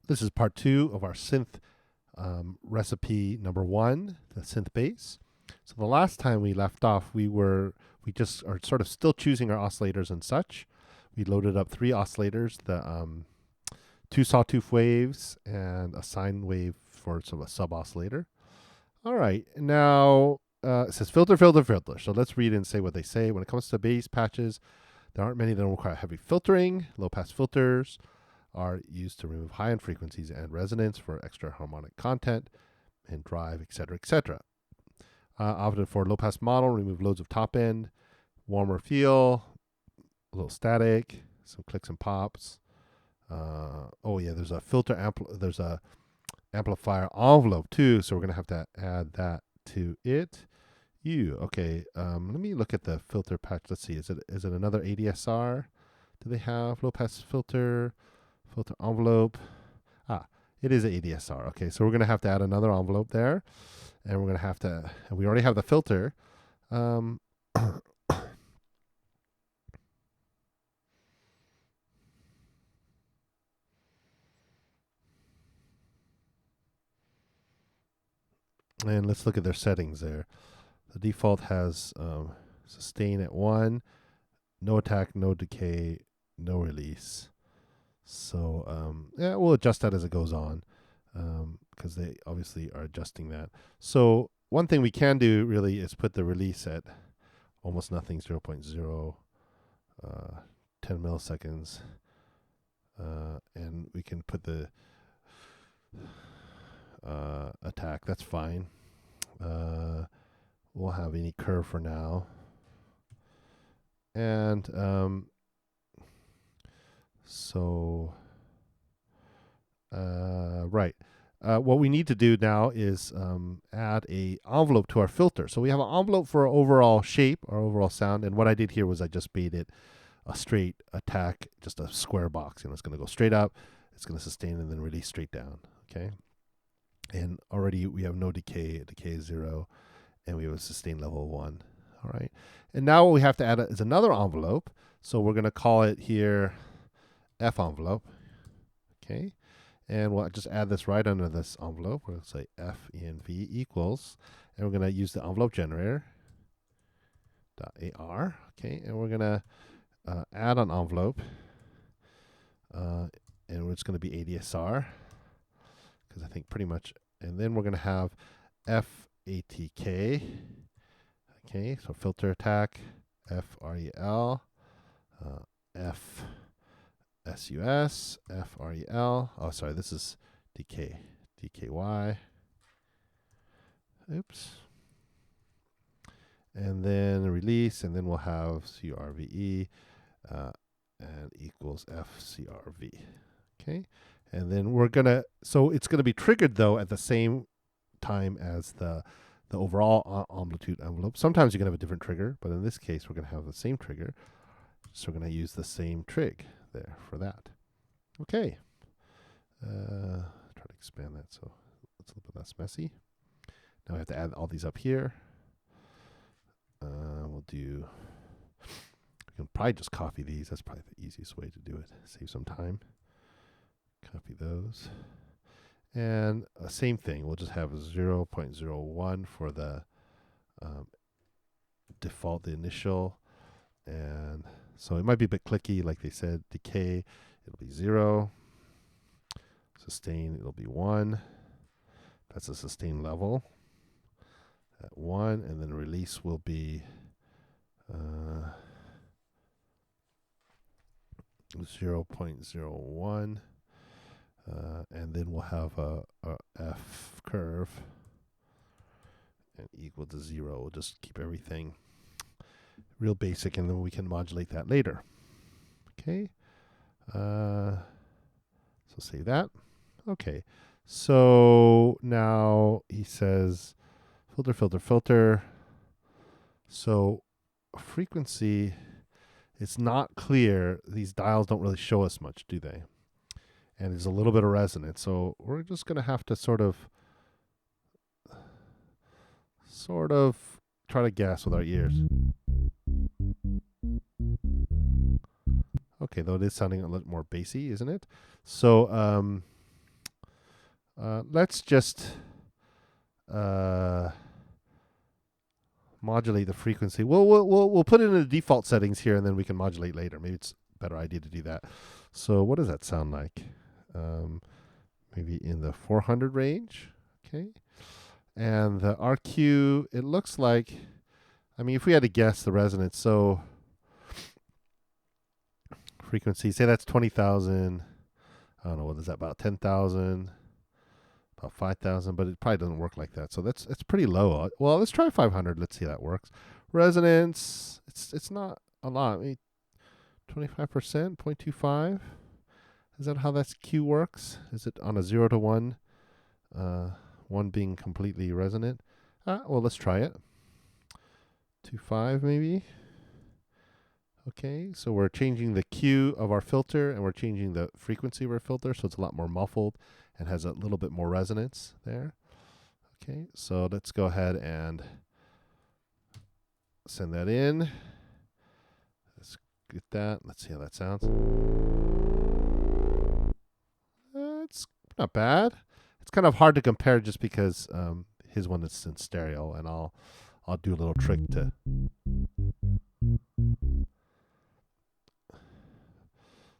This is part 2 of our synth recipe number 1, the synth bass. So the last time we left off, we just are sort of still choosing our oscillators and such. We loaded up 3 oscillators, the 2 sawtooth waves and a sine wave for sort of a sub oscillator. All right, now it says filter, filter, filter. So let's read and say what they say. When it comes to bass patches, there aren't many that don't require heavy filtering. Low pass filters are used to remove high-end frequencies and resonance for extra harmonic content and drive, etc., etc. Opted for low-pass model, remove loads of top end, warmer feel, a little static, some clicks and pops. Oh yeah, there's a there's a amplifier envelope too, so we're gonna have to add that to it. Okay. Let me look at the filter patch. Let's see. Is it another ADSR? Do they have low-pass filter? Filter envelope. It is an ADSR. Okay, so we're going to have to add another envelope there. And we're going to have to, and we already have the filter. And let's look at their settings there. The default has sustain at 1, no attack, no decay, no release. So yeah, we'll adjust that as it goes on, because they obviously are adjusting that. So one thing we can do really is put the release at almost nothing, 0.0, 10 milliseconds, and we can put the attack. That's fine. We'll have any curve for now, and so, right. What we need to do now is add a envelope to our filter. So we have an envelope for our overall shape, our overall sound. And what I did here was I just made it a straight attack, just a square box. It's going to go straight up, it's going to sustain, and then release straight down. Okay. And already we have no decay. Decay is 0, and we have a sustain level 1. All right. And now what we have to add is another envelope. So we're going to call it here F envelope. Okay. And we'll just add this right under this envelope. We'll say FENV equals, and we're going to use the envelope generator .ar. Okay. And we're going to add an envelope, and it's going to be ADSR, because I think pretty much, and then we're going to have FATK. Okay. So filter attack, FREL, F SUS, FREL. Oh, sorry, this is Decay, DKY. Oops. And then release, and then we'll have CRVE and equals FCRV. Okay. And then we're going to, so it's going to be triggered though at the same time as the overall amplitude envelope. Sometimes you're going to have a different trigger, but in this case, we're going to have the same trigger. So we're going to use the same trig there for that. Okay. Try to expand that so it's a little bit less messy. Now I have to add all these up here. We'll do, we can probably just copy these. That's probably the easiest way to do it. Save some time. Copy those. And same thing. We'll just have 0.01 for the default, the initial. And so it might be a bit clicky, like they said. Decay, it'll be 0. Sustain, it'll be 1. That's a sustain level at 1. And then release will be 0.01. And then we'll have a F curve and equal to 0. We'll just keep everything real basic, and then we can modulate that later. Okay. So save that. Okay. So now he says filter, filter, filter. So frequency, it's not clear. These dials don't really show us much, do they? And there's a little bit of resonance. So we're just going to have to sort of try to guess with our ears. Okay, though it is sounding a little more bassy, isn't it? So Let's just modulate the frequency. We'll put it in the default settings here, and then we can modulate later. Maybe it's a better idea to do that. So what does that sound like? Maybe in the 400 range. Okay. And the RQ, it looks like, I mean, if we had to guess the resonance, so frequency, say that's 20,000. I don't know, what is that, about 10,000, about 5,000, but it probably doesn't work like that. So it's pretty low. Well, let's try 500. Let's see how that works. Resonance, it's not a lot. Maybe 25%, 0.25. Is that how that Q works? Is it on a 0 to 1? 1 being completely resonant. Well, let's try it. 2.5 maybe. Okay, so we're changing the Q of our filter, and we're changing the frequency of our filter, so it's a lot more muffled and has a little bit more resonance there. Okay, so let's go ahead and send that in. Let's get that. Let's see how that sounds. It's not bad. It's kind of hard to compare just because his one is in stereo, and I'll do a little trick to.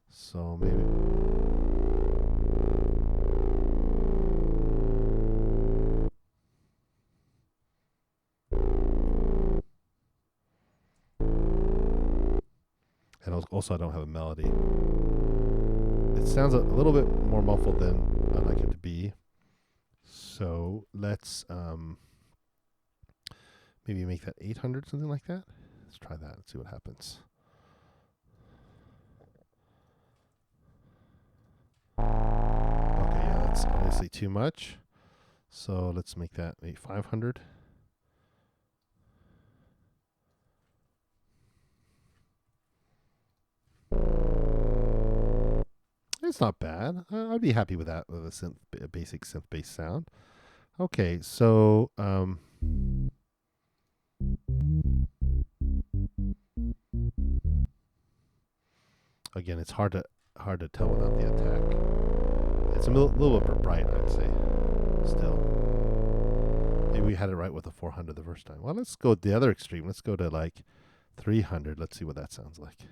So maybe. And also I don't have a melody. It sounds a little bit more muffled than I'd like it to be. So let's maybe make that 800, something like that. Let's try that and see what happens. Okay, yeah, that's obviously too much. So let's make that maybe 500. It's not bad. I'd be happy with that, with a basic synth-based sound. Okay, so again, it's hard to tell without the attack. It's a little bit bright, I'd say. Still, maybe we had it right with the 400 the first time. Well, let's go the other extreme. Let's go to like 300. Let's see what that sounds like.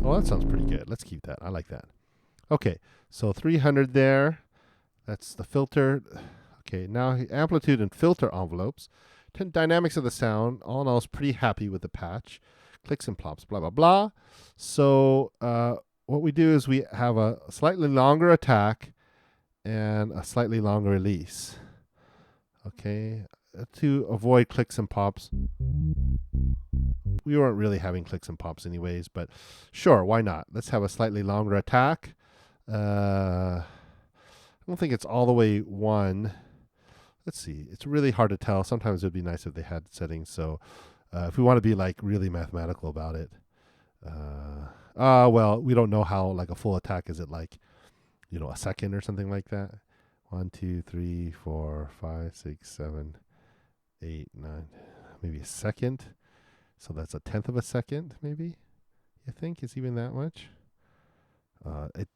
Oh, that sounds pretty good. Let's keep that. I like that. Okay, so 300 there. That's the filter. Okay, now amplitude and filter envelopes. Dynamics of the sound. All in all, is pretty happy with the patch. Clicks and plops, blah, blah, blah. So what we do is we have a slightly longer attack and a slightly longer release. Okay, to avoid clicks and pops. We weren't really having clicks and pops anyways, but sure, why not? Let's have a slightly longer attack. I don't think it's all the way 1. Let's see. It's really hard to tell. Sometimes it would be nice if they had settings. So if we want to be like really mathematical about it, well, we don't know how like a full attack is. It like, a second or something like that. 1, 2, 3, 4, 5, 6, 7, 8, 9, maybe a second. So that's a tenth of a second, maybe. You think it's even that much?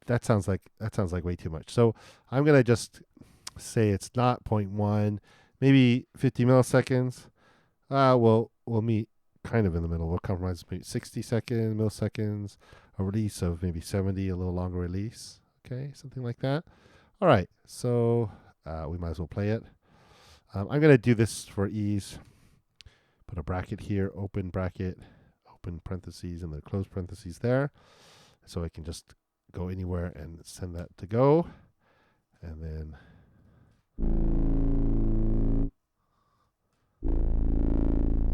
That sounds like way too much. So I'm gonna just say it's not 0.1, maybe 50 milliseconds. We'll meet kind of in the middle. We'll compromise maybe 60 milliseconds, a release of maybe 70, a little longer release. Okay, something like that. All right, so we might as well play it. I'm gonna do this for ease. Put a bracket here, open bracket, open parentheses, and then close parentheses there. So I can just go anywhere and send that to go. And then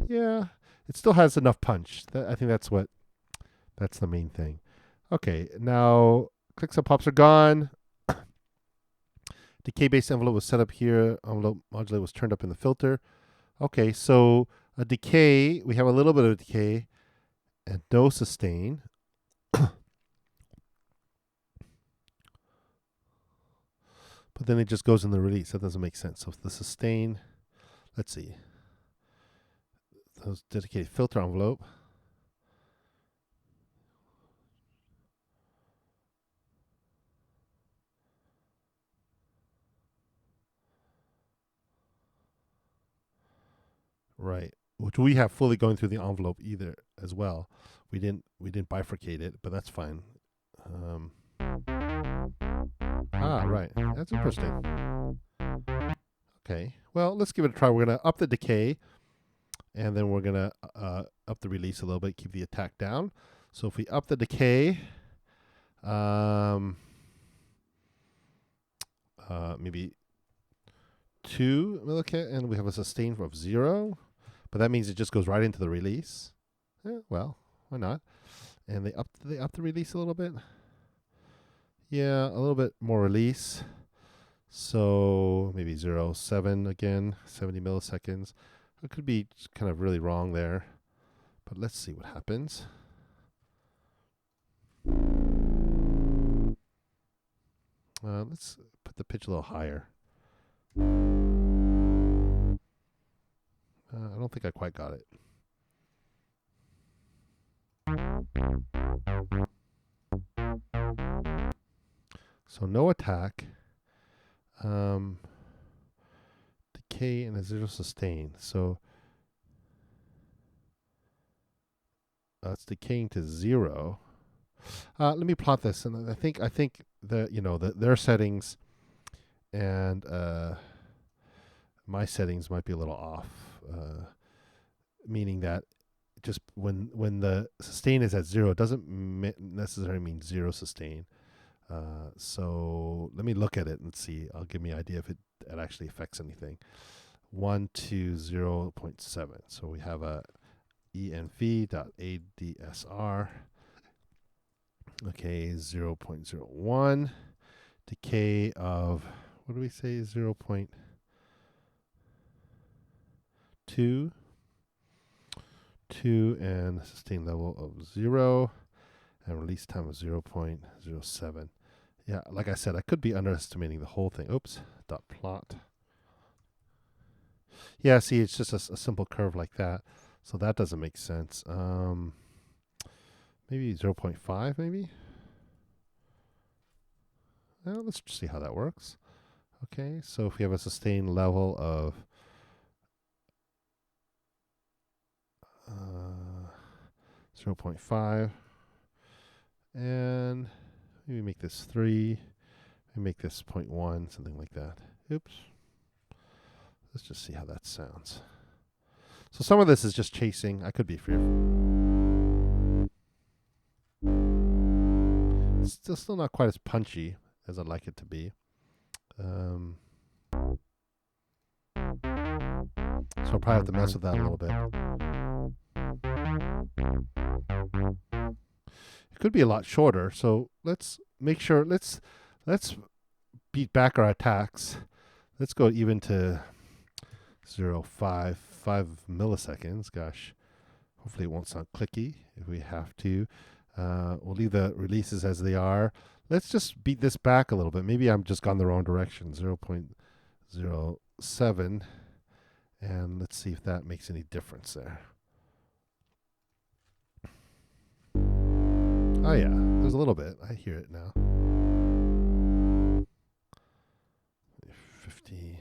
yeah, it still has enough punch. I think that's the main thing. Okay, now clicks and pops are gone. Decay based envelope was set up here. Envelope modulator was turned up in the filter. Okay, so a decay, we have a little bit of decay and no sustain. But then it just goes in the release. That doesn't make sense. So the sustain, let's see. Those dedicated filter envelope. Right. Which we have fully going through the envelope either as well. We didn't bifurcate it, but that's fine. Right. That's interesting. Okay. Well, let's give it a try. We're gonna up the decay, and then we're gonna up the release a little bit, keep the attack down. So if we up the decay, maybe 2 millisecond, and we have a sustain of 0, but that means it just goes right into the release. Well, why not? And they up the release a little bit. Yeah, a little bit more release. So maybe 0.7 again, 70 milliseconds. It could be kind of really wrong there, but let's see what happens. Let's put the pitch a little higher. I don't think I quite got it. So no attack, decay, and a 0 sustain. So it's decaying to 0. Let me plot this, and I think their settings and my settings might be a little off, meaning that just when the sustain is at 0, it doesn't necessarily mean 0 sustain. So let me look at it and see. I'll give me an idea if it actually affects anything. 1 to 0.7. So we have a env.adsr. Okay, 0.01. Decay of, what do we say, 0.2. 2 and sustain level of 0. And release time of 0.07. Yeah, like I said, I could be underestimating the whole thing. Oops, dot plot. Yeah, see, it's just a simple curve like that. So that doesn't make sense. Maybe 0.5, maybe? Well, let's see how that works. Okay, so if we have a sustained level of 0.5, and maybe make this 3, and make this 0.1, something like that. Oops. Let's just see how that sounds. So some of this is just chasing. I could be fearful. It's still not quite as punchy as I'd like it to be. So I'll probably have to mess with that a little bit. It could be a lot shorter. So let's make sure. Let's beat back our attacks. Let's go even to 0.5 milliseconds. Gosh, hopefully it won't sound clicky if we have to. We'll leave the releases as they are. Let's just beat this back a little bit. Maybe I'm just gone the wrong direction. 0.07. And let's see if that makes any difference there. Oh yeah, there's a little bit. I hear it now. 50.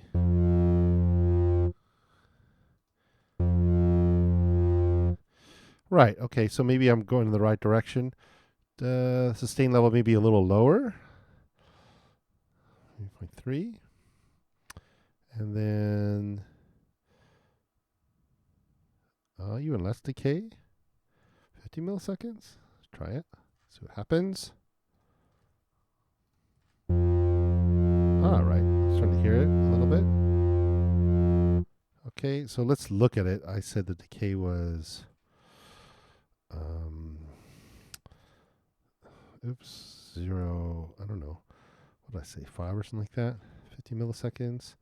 Right, okay, so maybe I'm going in the right direction. The sustain level may be a little lower. 3.3. And then even less decay. 50 milliseconds. Let's try it. See what happens. All right, starting to hear it a little bit. Okay, so let's look at it. I said the decay was, oops, 0, I don't know. What did I say, 5 or something like that? 50 milliseconds.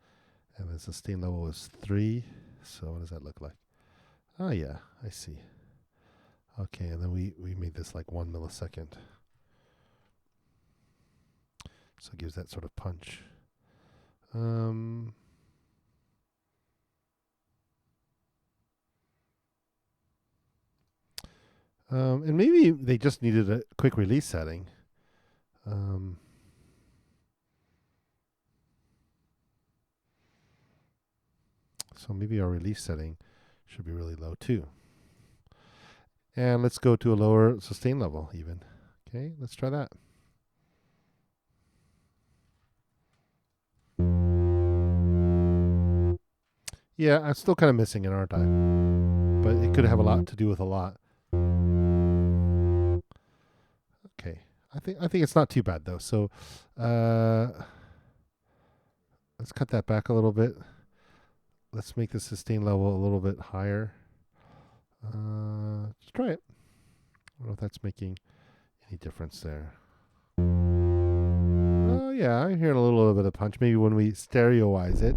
And the sustain level is 3. So what does that look like? Oh, yeah, I see. Okay, and then we made this like 1 millisecond. So it gives that sort of punch. And maybe they just needed a quick release setting. So maybe our release setting Should be really low too. And let's go to a lower sustain level even. Okay, let's try that. Yeah, I'm still kind of missing it, aren't I? But it could have a lot to do with a lot. Okay, I think it's not too bad though. So let's cut that back a little bit. Let's make the sustain level a little bit higher. Let's try it. I don't know if that's making any difference there. Oh yeah, I'm hearing a little bit of punch. Maybe when we stereoize it.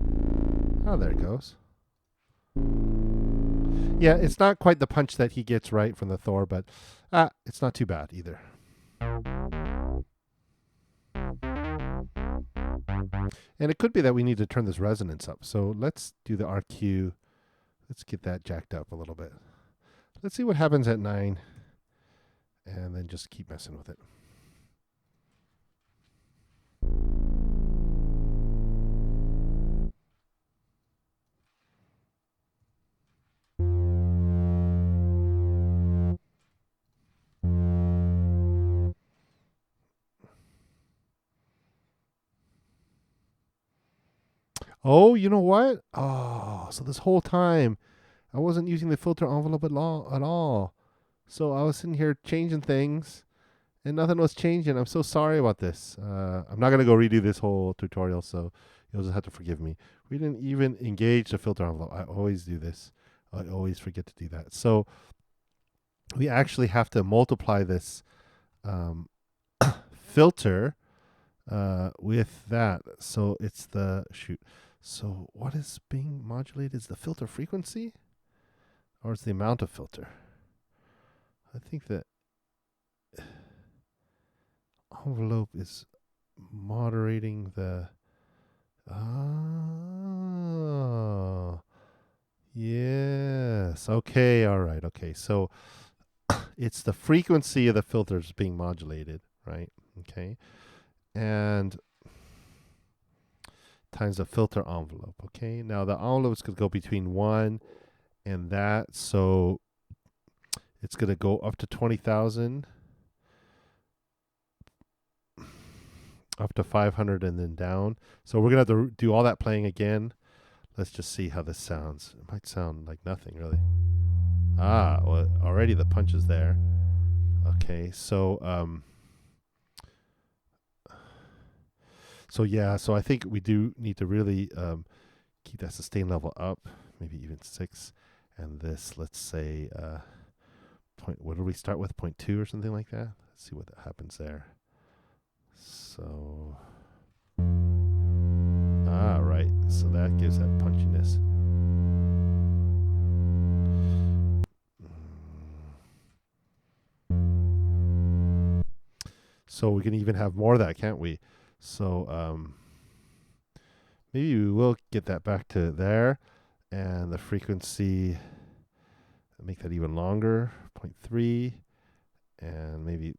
Oh, there it goes. Yeah, it's not quite the punch that he gets right from the Thor, but it's not too bad either. And it could be that we need to turn this resonance up. So let's do the RQ. Let's get that jacked up a little bit. Let's see what happens at 9. And then just keep messing with it. Oh, you know what? Oh, so this whole time I wasn't using the filter envelope at all. So I was sitting here changing things and nothing was changing. I'm so sorry about this. I'm not going to go redo this whole tutorial, so you'll just have to forgive me. We didn't even engage the filter envelope. I always do this. I always forget to do that. So we actually have to multiply this filter with that. So it's the, so what is being modulated? Is the filter frequency? Or is the amount of filter? I think that envelope is moderating the... Oh, yes. Okay, all right, okay. So it's the frequency of the filters being modulated, right? Okay. And times the filter envelope, okay? Now the envelope could go between 1 and that, so it's going to go up to 20,000, up to 500, and then down. So we're going to have to do all that playing again. Let's just see how this sounds. It might sound like nothing, really. Ah, well, already the punch is there. Okay, so so I think we do need to really keep that sustain level up, maybe even 6. And this, let's say, what do we start with? 0.2 or something like that? Let's see what happens there. So, right. So that gives that punchiness. So we can even have more of that, can't we? So maybe we will get that back to there. And the frequency, make that even longer, 0.3. And maybe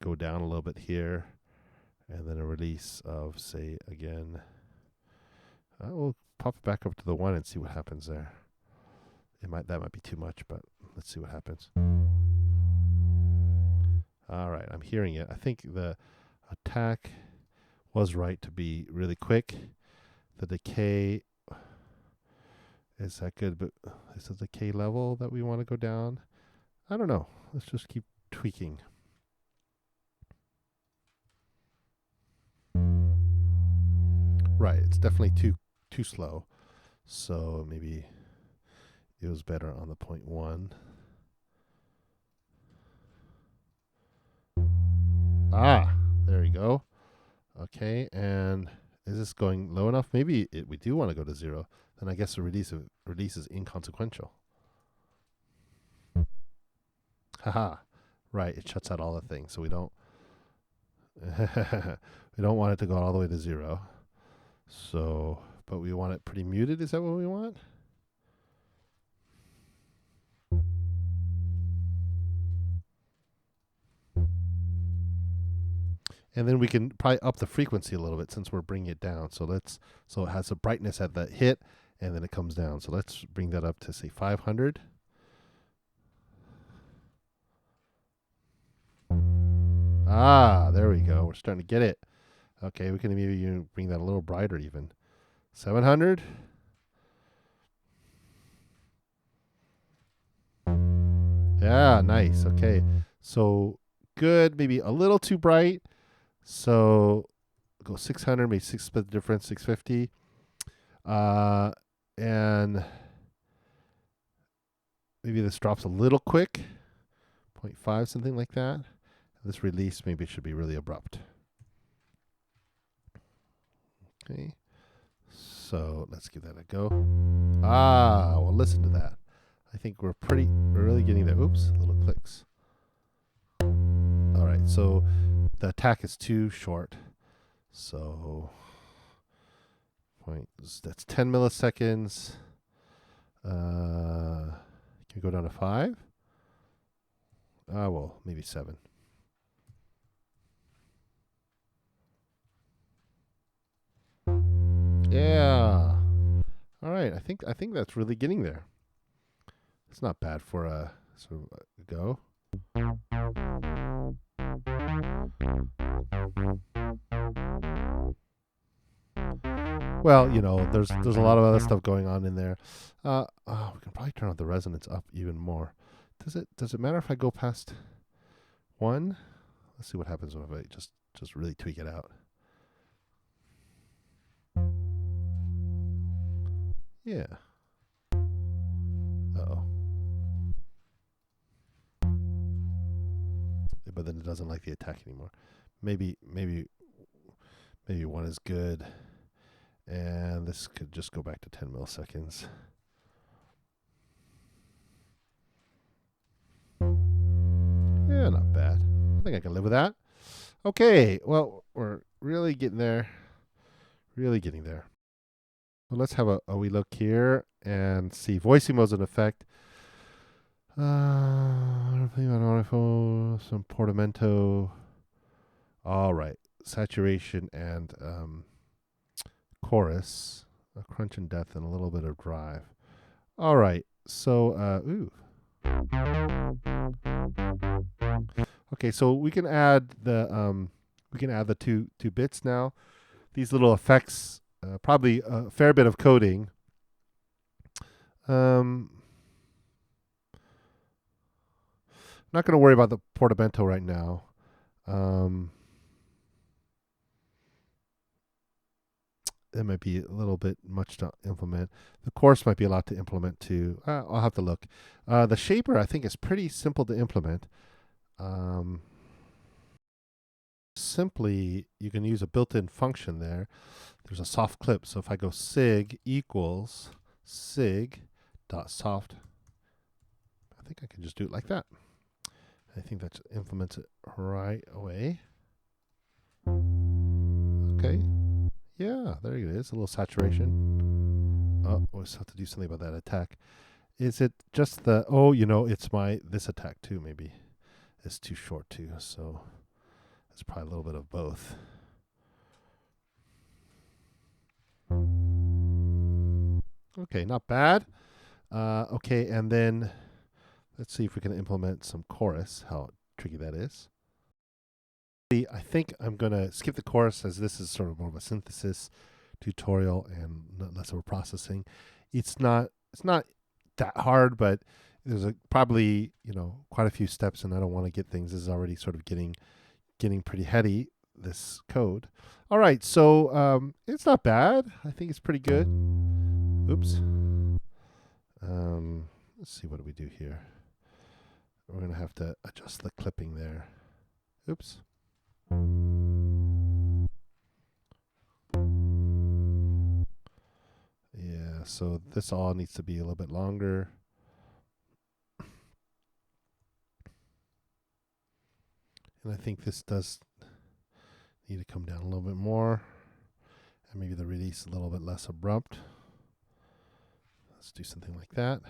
go down a little bit here. And then a release of, say, again. We'll pop it back up to the 1 and see what happens there. That might be too much, but let's see what happens. All right, I'm hearing it. I think the attack was right to be really quick. The decay, is that good? But is the decay level that we want to go down? I don't know. Let's just keep tweaking. Right, it's definitely too slow. So maybe it was better on the 0.1. There you go. Okay, and is this going low enough? Maybe we do want to go to 0. Then I guess the release is inconsequential. Haha. Right, it shuts out all the things, so we don't we don't want it to go all the way to 0. So, but we want it pretty muted. Is that what we want? And then we can probably up the frequency a little bit since we're bringing it down. So it has a brightness at the hit and then it comes down. So let's bring that up to say 500. Ah, there we go. We're starting to get it. Okay, we can maybe bring that a little brighter even. 700. Yeah, nice. Okay. So good, maybe a little too bright. So go 600, maybe split the difference, 650. And maybe this drops a little quick, 0.5, something like that. This release, maybe it should be really abrupt. Okay. So let's give that a go. Ah, well, listen to that. I think we're really getting there. Oops, little clicks. All right, so the attack is too short. So that's 10 milliseconds. Can we go down to 5? Ah, well, maybe 7. Yeah. All right. I think that's really getting there. It's not bad for a sort of a go. Well, there's a lot of other stuff going on in there. We can probably turn up the resonance up even more. Does it matter if I go past 1? Let's see what happens if I just really tweak it out. Yeah. Uh-oh. But then it doesn't like the attack anymore. Maybe 1 is good. And this could just go back to 10 milliseconds. Yeah, not bad. I think I can live with that. Okay, well, we're really getting there. Really getting there. Well, let's have a wee look here and see. Voicing mode's an effect. Some portamento. All right. Saturation and chorus. A crunch and depth and a little bit of drive. All right. So, okay, so we can add the two bits now. These little effects, probably a fair bit of coding. Not going to worry about the portamento right now. It might be a little bit much to implement. The chorus might be a lot to implement too. I'll have to look. The shaper, I think, is pretty simple to implement. Simply, you can use a built-in function there. There's a soft clip. So if I go sig equals sig.soft, I think I can just do it like that. I think that implements it right away. Okay. Yeah, there it is. A little saturation. Oh, I always have to do something about that attack. Is it just the, it's this attack too, maybe. It's too short too, so it's probably a little bit of both. Okay, not bad. Okay, and then let's see if we can implement some chorus, how tricky that is. I think I'm going to skip the chorus as this is sort of more of a synthesis tutorial and less of a processing. It's not that hard, but there's probably quite a few steps, and I don't want to get things. This is already sort of getting pretty heady, this code. All right, so it's not bad. I think it's pretty good. Oops. Let's see, what do we do here? We're going to have to adjust the clipping there. Oops. Yeah, so this all needs to be a little bit longer. And I think this does need to come down a little bit more. And maybe the release a little bit less abrupt. Let's do something like that.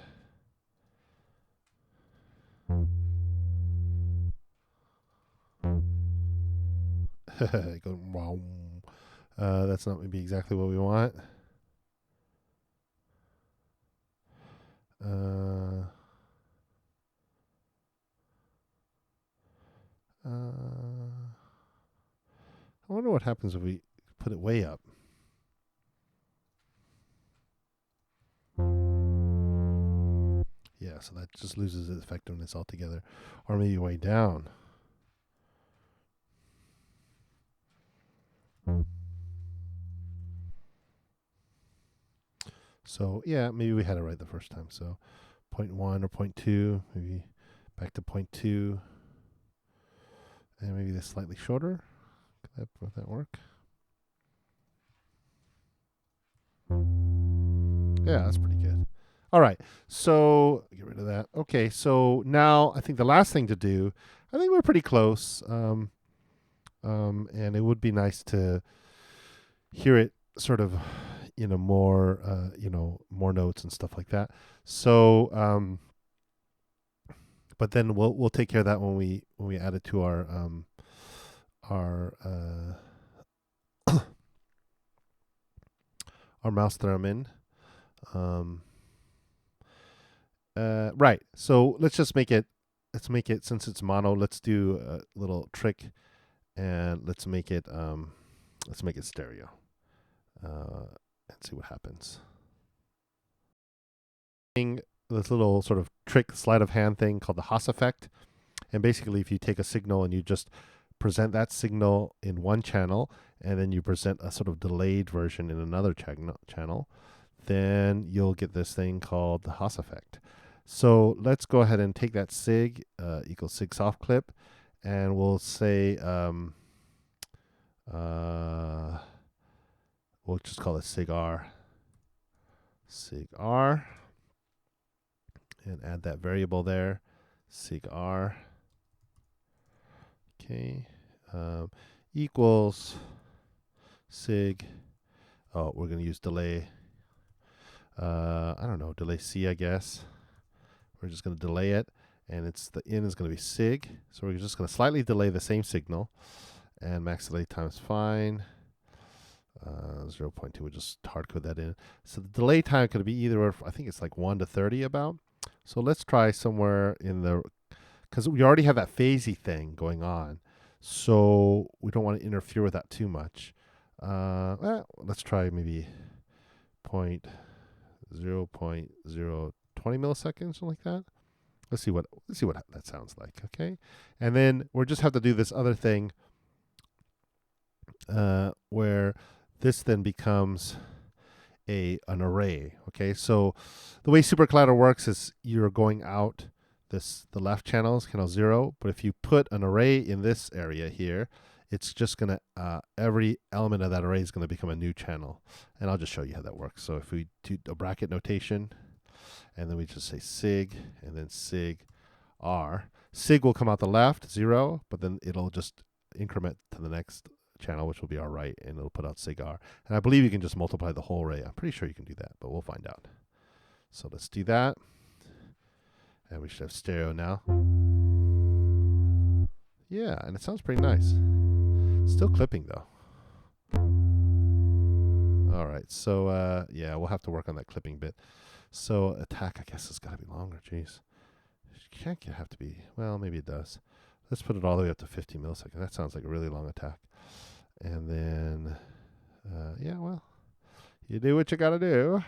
That's not maybe exactly what we want. Uh, I wonder what happens if we put it way up. Yeah, so that just loses its effectiveness altogether. Or maybe way down. So yeah, maybe we had it right the first time. So 0.1 or 0.2, maybe back to 0.2. And maybe this slightly shorter. Would that work? Yeah, that's pretty good. All right, so get rid of that. Okay, so now I think the last thing to do, I think we're pretty close. And it would be nice to hear it sort of, more, more notes and stuff like that. So, but then we'll take care of that when we add it to our our mouse theremin. Right. So let's just make it. Let's make it, since it's mono. Let's do a little trick, and let's make it stereo. And see what happens. This little sort of trick sleight of hand thing called the Haas Effect. And basically, if you take a signal and you just present that signal in one channel, and then you present a sort of delayed version in another channel, then you'll get this thing called the Haas Effect. So let's go ahead and take that sig equals sig soft clip, and we'll say we'll just call it sig r, and add that variable there, sig r. Okay, equals sig. Oh, we're going to use delay. I don't know, delay C, I guess. We're just going to delay it, and the in is going to be sig. So we're just going to slightly delay the same signal, and max delay time's fine. 0.2, we'll just hard code that in. So the delay time could be either, I think it's like 1 to 30 about. So let's try somewhere in the, because we already have that phasey thing going on, so we don't want to interfere with that too much. Let's try maybe 0.020 milliseconds, something like that. Let's see what that sounds like. Okay, and then we'll just have to do this other thing, where this then becomes an array. Okay, so the way SuperCollider works is you're going out the left channel is channel 0, but if you put an array in this area here, it's just gonna every element of that array is gonna become a new channel, and I'll just show you how that works. So if we do a bracket notation, and then we just say sig and then sig r, sig will come out the left 0, but then it'll just increment to the next channel, which will be our right, and it'll put out sig r. And I believe you can just multiply the whole array. I'm pretty sure you can do that, but we'll find out. So let's do that. And we should have stereo now. Yeah, and it sounds pretty nice. Still clipping though. All right, so yeah, we'll have to work on that clipping bit. So attack, I guess, has got to be longer. Jeez, it can't have to be. Well, maybe it does. Let's put it all the way up to 50 milliseconds. That sounds like a really long attack. And then, yeah, well, you do what you got to do.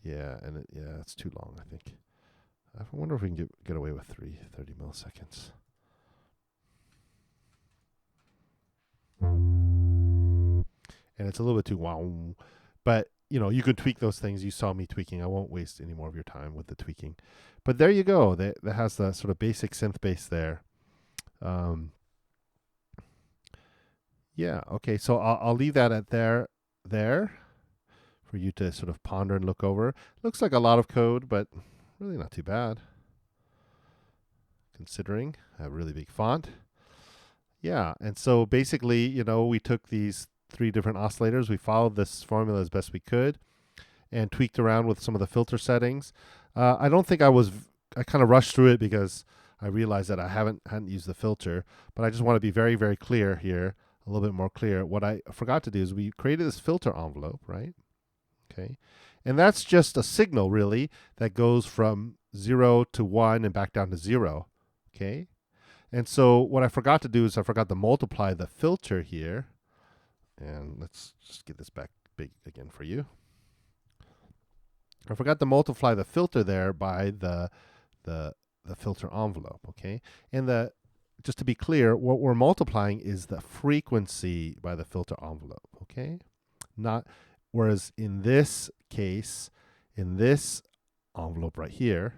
Yeah, and yeah, it's too long, I think. I wonder if we can get away with 30 milliseconds. And it's a little bit too wow. But, you can tweak those things. You saw me tweaking. I won't waste any more of your time with the tweaking. But there you go. That has the sort of basic synth bass there. Yeah, okay. So I'll leave that at there for you to sort of ponder and look over. Looks like a lot of code, but really not too bad, considering a really big font. Yeah, and so basically, we took these 3 different oscillators. We followed this formula as best we could and tweaked around with some of the filter settings. I don't think I kind of rushed through it because I realized that I hadn't used the filter, but I just want to be very, very clear here, a little bit more clear. What I forgot to do is we created this filter envelope, right? Okay, and that's just a signal really that goes from 0 to 1 and back down to 0. Okay, and so what I forgot to do is I forgot to multiply the filter here. And let's just get this back big again for you. I forgot to multiply the filter there by the filter envelope, okay? And just to be clear, what we're multiplying is the frequency by the filter envelope, okay? Not whereas in this case, in this envelope right here,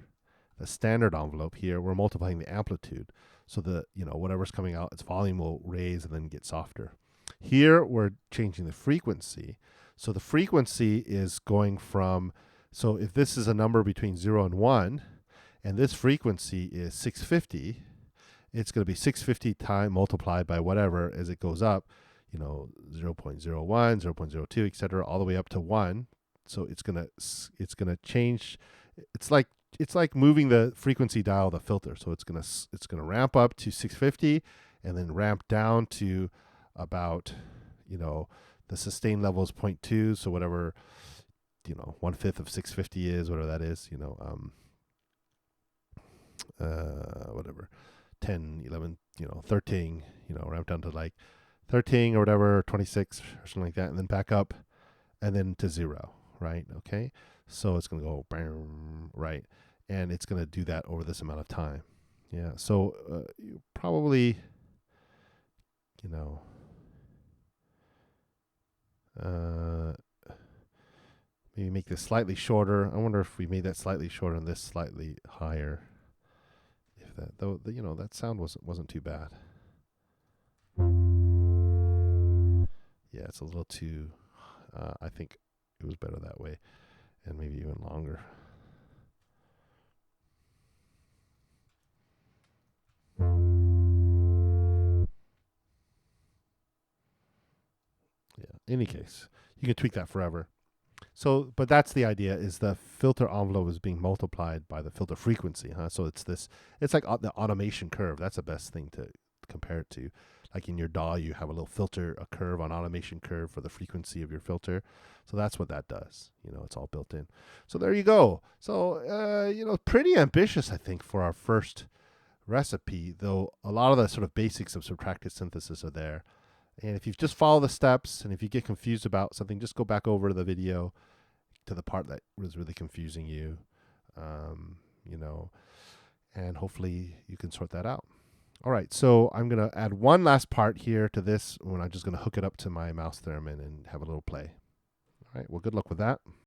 the standard envelope here, we're multiplying the amplitude. So whatever's coming out, its volume will raise and then get softer. Here we're changing the frequency. So the frequency is going from, so if this is a number between 0 and 1, and this frequency is 650, it's going to be 650 times multiplied by whatever as it goes up, 0.01, 0.02, etc., all the way up to 1. So it's going to change. It's like moving the frequency dial of the filter. So it's going to ramp up to 650 and then ramp down to about, the sustain level is 0.2. So whatever, 1/5 of 650 is, whatever that is, whatever, 10, 11, 13, ramp down to like 13 or whatever, 26 or something like that, and then back up and then to 0, right? Okay. So it's going to go, bam, right? And it's going to do that over this amount of time. Yeah. So you probably, maybe make this slightly shorter. I wonder if we made that slightly shorter and this slightly higher. If that, though, that sound wasn't too bad. Yeah, it's a little too. I think it was better that way, and maybe even longer. Yeah. In any case, you can tweak that forever. So, but that's the idea: is the filter envelope is being multiplied by the filter frequency, huh? So it's like the automation curve. That's the best thing to compare it to. Like in your DAW, you have a little filter, a curve on automation curve for the frequency of your filter. So that's what that does. It's all built in. So there you go. So, pretty ambitious, I think, for our first recipe, though a lot of the sort of basics of subtractive synthesis are there. And if you just follow the steps, and if you get confused about something, just go back over to the video to the part that was really confusing you, and hopefully you can sort that out. All right, so I'm going to add one last part here to this when I'm just going to hook it up to my mouse theremin and have a little play. All right, well, good luck with that.